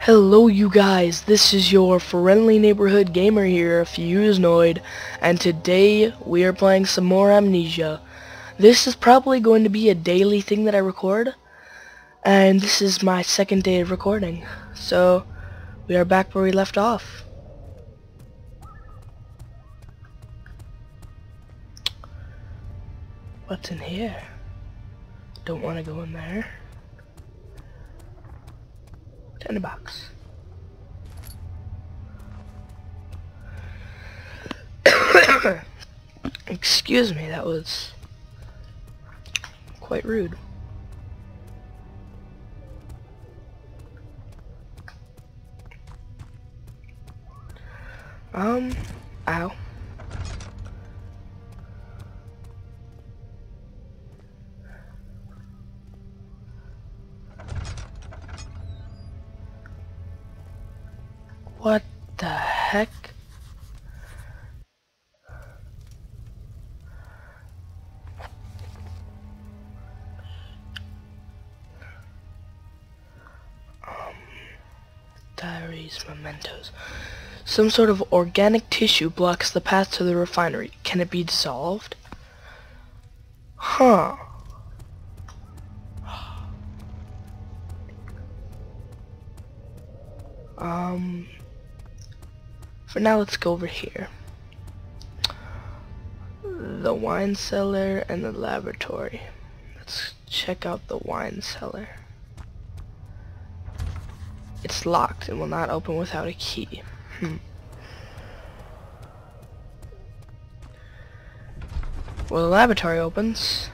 Hello you guys, this is your friendly neighborhood gamer here, FuzeNoid, and today we are playing some more Amnesia. This is probably going to be a daily thing that I record, and this is my second day of recording. So, we are back where we left off. What's in here? Don't want to go in there. $10. Excuse me, that was quite rude. Ow. What the heck? Diaries, mementos. Some sort of organic tissue blocks the path to the refinery. Can it be dissolved? Huh. For now, let's go over here. The wine cellar and the laboratory. Let's check out the wine cellar. It's locked and will not open without a key. Well, the laboratory opens.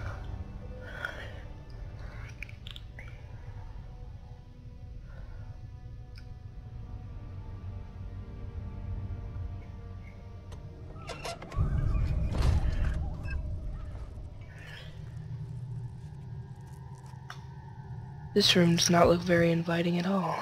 This room does not look very inviting at all.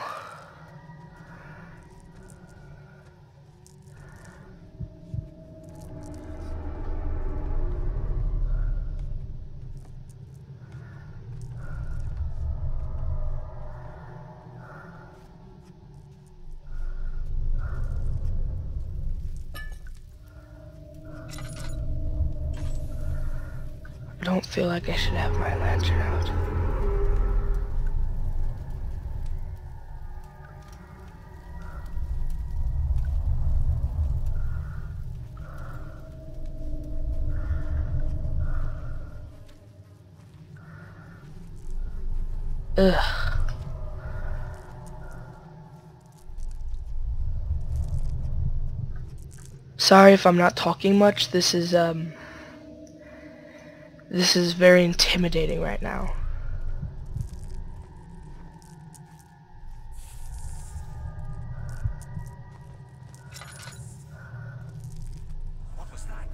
I don't feel like I should have my lantern out. Ugh. Sorry if I'm not talking much. This is very intimidating right now. What was that?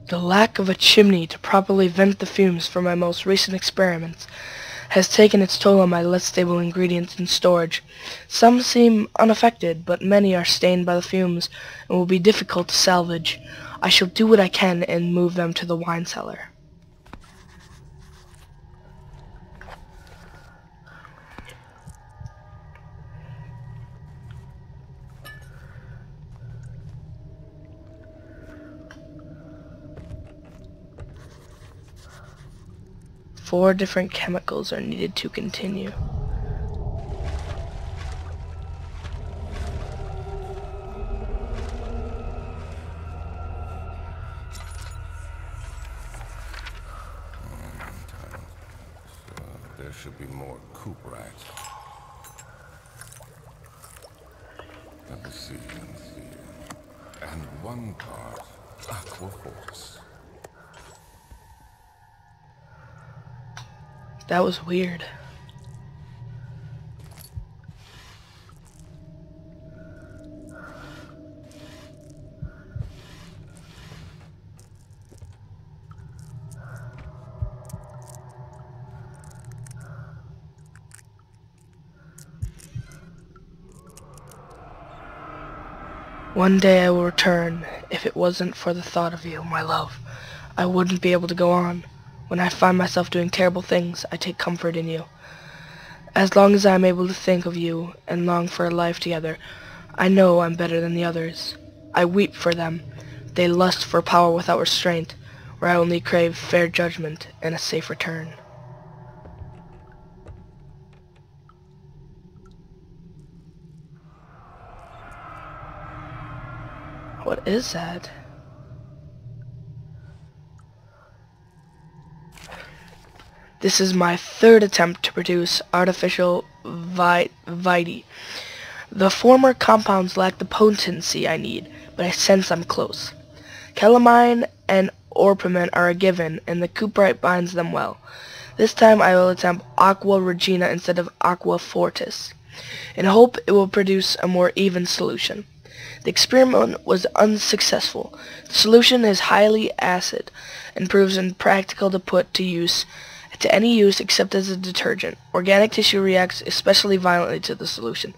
The lack of a chimney to properly vent the fumes from my most recent experiments has taken its toll on my less stable ingredients in storage. Some seem unaffected, but many are stained by the fumes and will be difficult to salvage. I shall do what I can and move them to the wine cellar. 4 different chemicals are needed to continue. There should be more Cuprite. Let me see. And 1 part Aquaforce. That was weird. One day I will return. If it wasn't for the thought of you, my love, I wouldn't be able to go on. When I find myself doing terrible things, I take comfort in you. As long as I am able to think of you and long for a life together, I know I'm better than the others. I weep for them. They lust for power without restraint, where I only crave fair judgment and a safe return. What is that? This is my 3rd attempt to produce artificial vitae. The former compounds lack the potency I need, but I sense I'm close. Calamine and orpiment are a given, and the cuprite binds them well. This time I will attempt aqua regina instead of aqua fortis, in hope it will produce a more even solution. The experiment was unsuccessful. The solution is highly acid and proves impractical to put to any use except as a detergent. Organic tissue reacts especially violently to the solution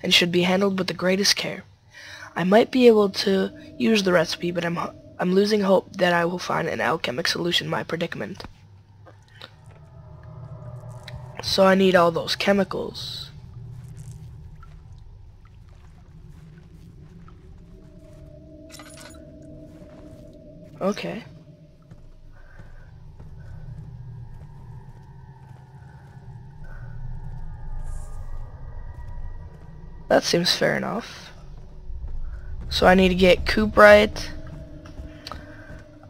and should be handled with the greatest care. I might be able to use the recipe, but I'm losing hope that I will find an alchemic solution to my predicament. So I need all those chemicals. Okay. That seems fair enough. So I need to get Cuprite,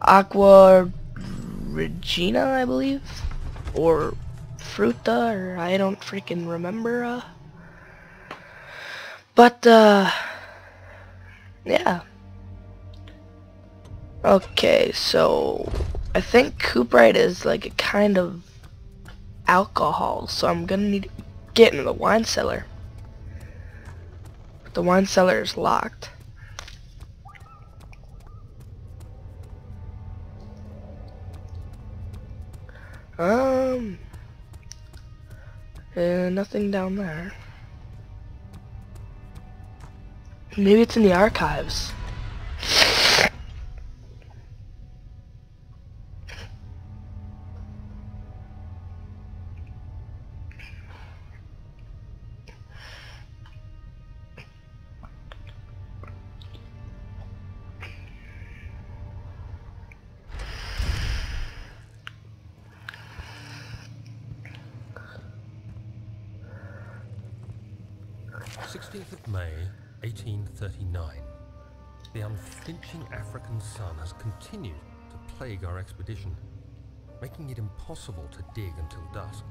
Aqua Regina, I believe, or Fruta, or I don't freaking remember. But yeah. Okay, so I think Cuprite is like a kind of alcohol, so I'm gonna need to get into the wine cellar. The wine cellar is locked. Nothing down there. Maybe it's in the archives. May 1839. The unflinching African sun has continued to plague our expedition, making it impossible to dig until dusk.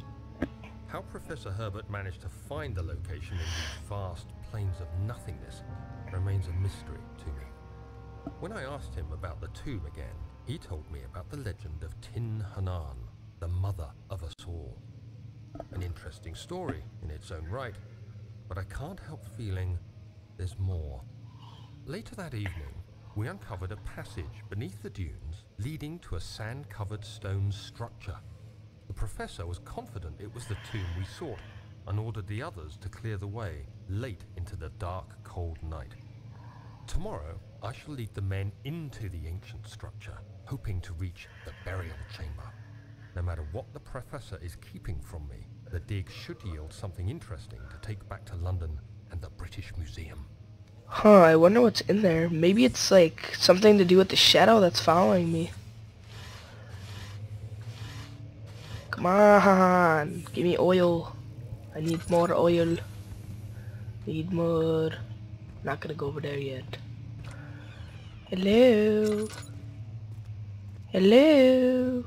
How Professor Herbert managed to find the location in these vast plains of nothingness remains a mystery to me. When I asked him about the tomb again, he told me about the legend of Tin Hanan, the mother of us all. An interesting story in its own right, but I can't help feeling there's more. Later that evening, we uncovered a passage beneath the dunes leading to a sand-covered stone structure. The professor was confident it was the tomb we sought and ordered the others to clear the way late into the dark, cold night. Tomorrow, I shall lead the men into the ancient structure, hoping to reach the burial chamber. No matter what the professor is keeping from me, the dig should yield something interesting to take back to London and the British Museum. Huh, I wonder what's in there. Maybe it's like something to do with the shadow that's following me. Come on, give me oil. I need more oil. Need more. Not gonna go over there yet. Hello. Hello.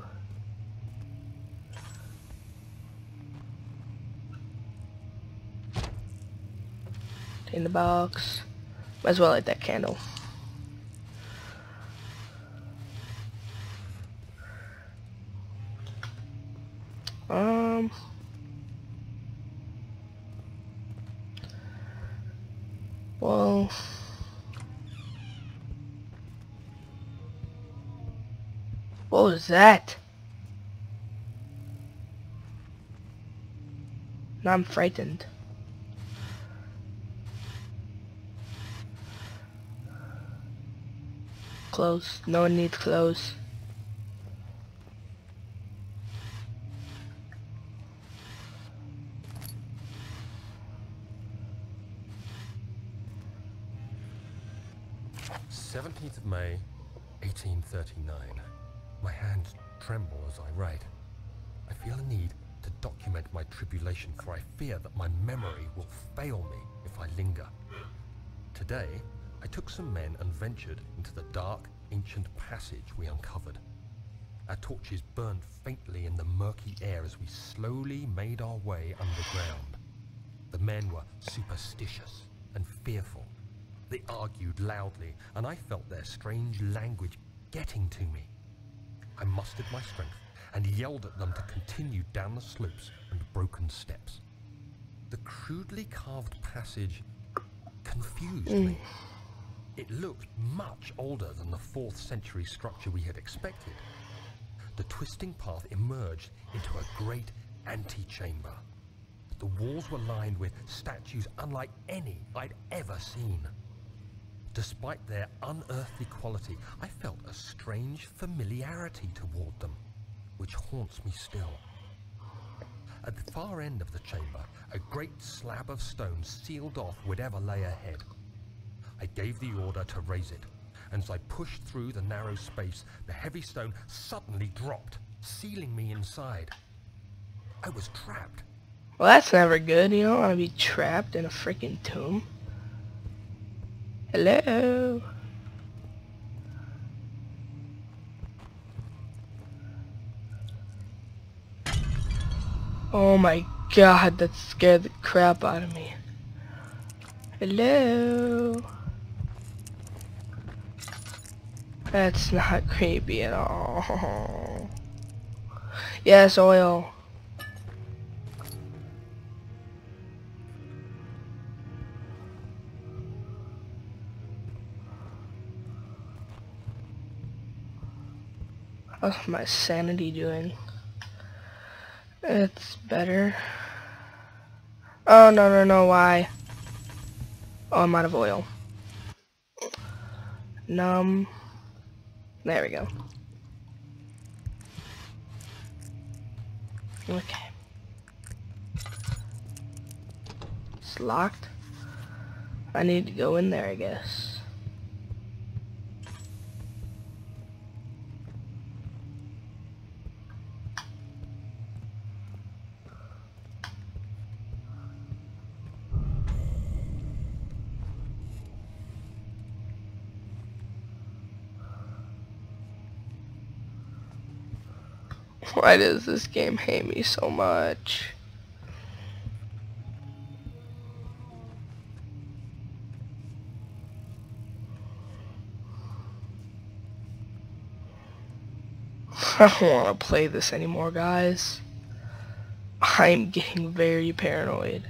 In the box. Might as well light that candle. Well, what was that? Now I'm frightened. Clothes. No one needs clothes. May 1839. My hands tremble as I write. I feel a need to document my tribulation, for I fear that my memory will fail me if I linger. Today, I took some men and ventured into the dark, ancient passage we uncovered. Our torches burned faintly in the murky air as we slowly made our way underground. The men were superstitious and fearful. They argued loudly, and I felt their strange language getting to me. I mustered my strength and yelled at them to continue down the slopes and broken steps. The crudely carved passage confused me. It looked much older than the 4th century structure we had expected. The twisting path emerged into a great antechamber. The walls were lined with statues unlike any I'd ever seen. Despite their unearthly quality, I felt a strange familiarity toward them, which haunts me still. At the far end of the chamber, a great slab of stone sealed off whatever lay ahead. I gave the order to raise it, and as I pushed through the narrow space, the heavy stone suddenly dropped, sealing me inside. I was trapped. Well, that's never good. You don't want to be trapped in a freaking tomb. Hello? Oh my god, that scared the crap out of me. Hello? That's not creepy at all. Yes, oil. How's my sanity doing? It's better. Oh, no, why? Oh, I'm out of oil. There we go. Okay. It's locked. I need to go in there, I guess. Why does this game hate me so much? I don't want to play this anymore, guys. I'm getting very paranoid.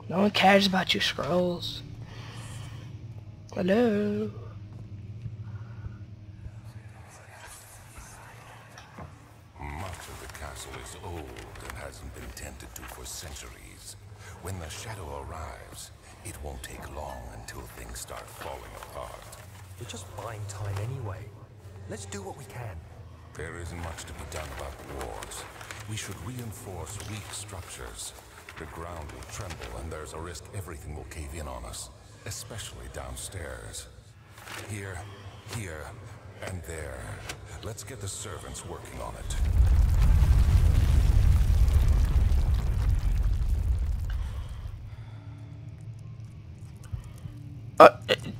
No one cares about your scrolls. Hello? Much of the castle for centuries. When the shadow arrives, it won't take long until things start falling apart. We're just buying time anyway. Let's do what we can. There isn't much to be done about the walls. We should reinforce weak structures. The ground will tremble and there's a risk everything will cave in on us, especially downstairs. Here, and there. Let's get the servants working on it.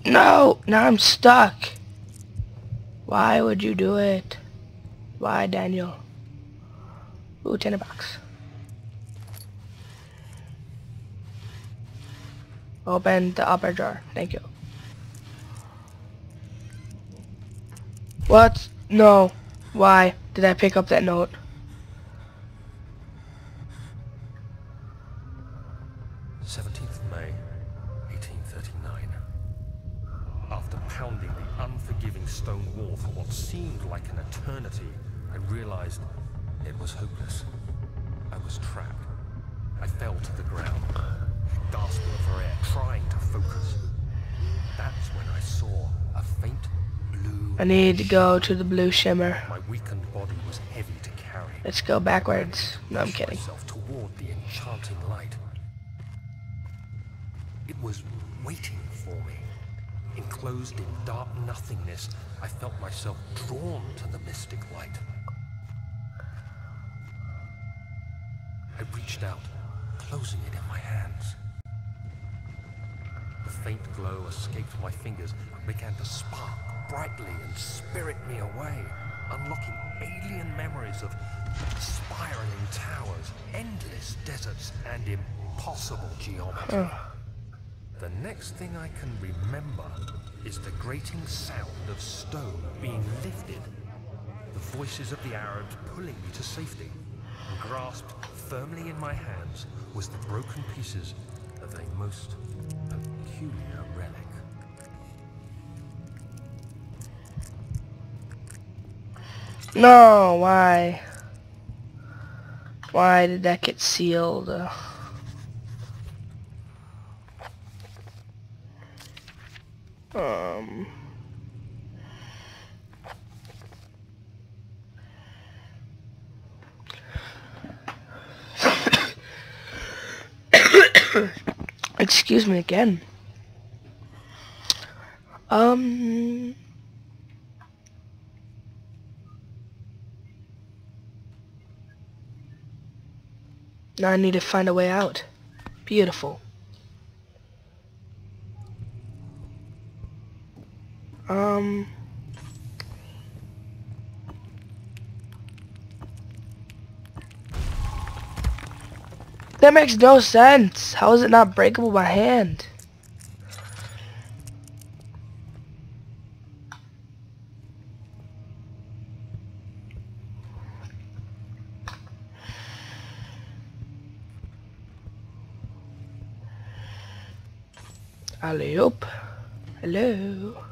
No! Now I'm stuck. Why would you do it? Why, Daniel? Ooh, $10. Open the upper drawer. Thank you. What? No. Why did I pick up that note? May 1839. After pounding the unforgiving stone wall for what seemed like an eternity, I realized it was hopeless. I was trapped. I fell to the ground, gasping for air, trying to focus. That's when I saw a faint blue... I need to go to the blue shimmer. My weakened body was heavy to carry. Let's go backwards. No, I'm kidding. Myself toward the enchanting light. It was waiting for me. Enclosed in dark nothingness, I felt myself drawn to the mystic light. I reached out, closing it in my hands. The faint glow escaped my fingers and began to spark brightly and spirit me away, unlocking alien memories of spiraling towers, endless deserts, and impossible geometry. The next thing I can remember is the grating sound of stone being lifted, the voices of the Arabs pulling me to safety, and grasped firmly in my hands was the broken pieces of a most peculiar relic. No, why? Why did that get sealed? Excuse me again. Now I need to find a way out. Beautiful. That makes no sense. How is it not breakable by hand? Alley-oop. Hello.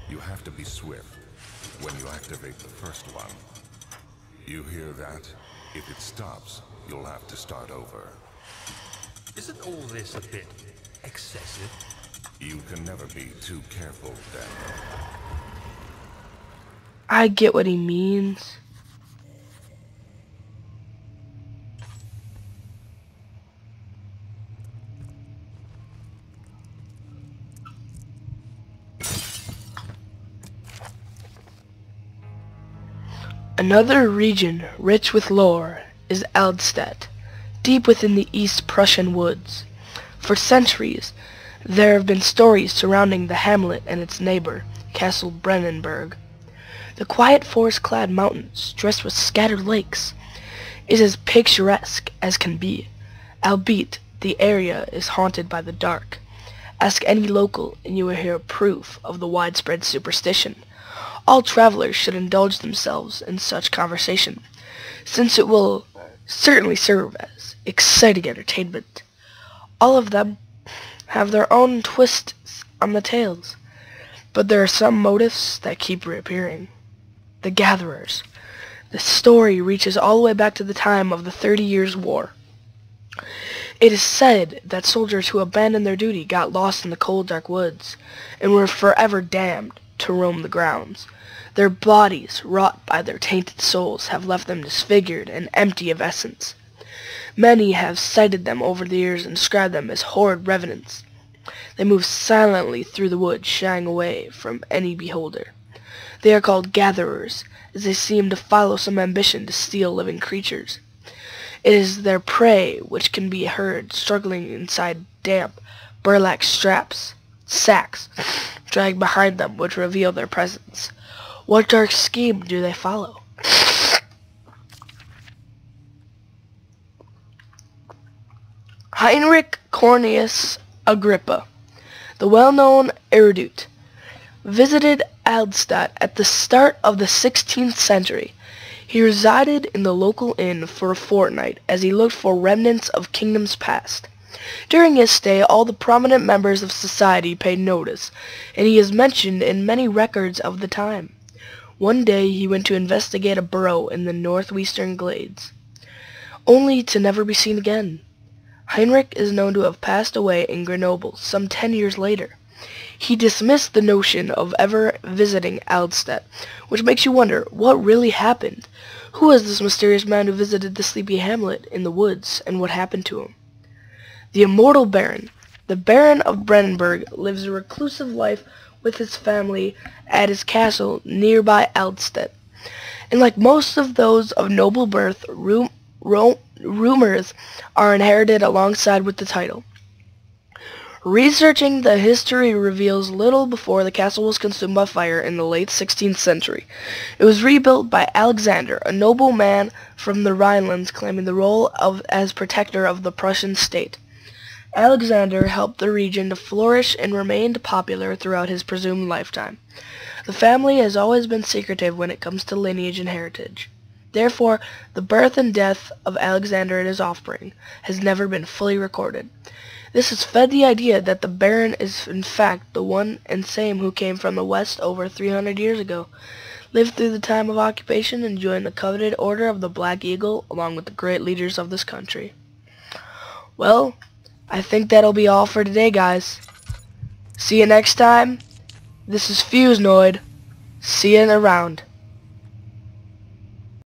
You have to be swift when you activate the first one. You hear that? If it stops, you'll have to start over. Isn't all this a bit excessive? You can never be too careful, Daniel. I get what he means. Another region rich with lore is Eldstedt, deep within the East Prussian woods. For centuries, there have been stories surrounding the hamlet and its neighbor, Castle Brennenburg. The quiet forest-clad mountains, dressed with scattered lakes, is as picturesque as can be, albeit the area is haunted by the dark. Ask any local and you will hear proof of the widespread superstition. All travelers should indulge themselves in such conversation, since it will certainly serve as exciting entertainment. All of them have their own twists on the tales, but there are some motifs that keep reappearing. The gatherers. The story reaches all the way back to the time of the 30 Years' War. It is said that soldiers who abandoned their duty got lost in the cold, dark woods and were forever damned to roam the grounds. Their bodies, wrought by their tainted souls, have left them disfigured and empty of essence. Many have cited them over the years and described them as horrid revenants. They move silently through the woods, shying away from any beholder. They are called gatherers, as they seem to follow some ambition to steal living creatures. It is their prey which can be heard struggling inside damp, burlap sacks, dragged behind them, which reveal their presence. What dark scheme do they follow? Heinrich Cornelius Agrippa, the well-known erudite, visited Alstadt at the start of the 16th century. He resided in the local inn for a fortnight as he looked for remnants of kingdoms past. During his stay, all the prominent members of society paid notice, and he is mentioned in many records of the time. One day he went to investigate a burrow in the northwestern glades, only to never be seen again. Heinrich is known to have passed away in Grenoble some 10 years later. He dismissed the notion of ever visiting Alstadt, which makes you wonder what really happened. Who was this mysterious man who visited the sleepy hamlet in the woods, and what happened to him? The immortal Baron, the Baron of Brandenburg, lives a reclusive life with his family at his castle nearby Alstadt. And like most of those of noble birth, rumors are inherited alongside with the title. Researching the history reveals little before the castle was consumed by fire in the late 16th century. It was rebuilt by Alexander, a noble man from the Rhinelands claiming the role as protector of the Prussian state. Alexander helped the region to flourish and remained popular throughout his presumed lifetime. The family has always been secretive when it comes to lineage and heritage. Therefore, the birth and death of Alexander and his offspring has never been fully recorded. This has fed the idea that the Baron is in fact the one and same who came from the west over 300 years ago, lived through the time of occupation, and joined the coveted Order of the Black Eagle along with the great leaders of this country. Well, I think that'll be all for today, guys. See you next time. This is FuzeNoid. See you around.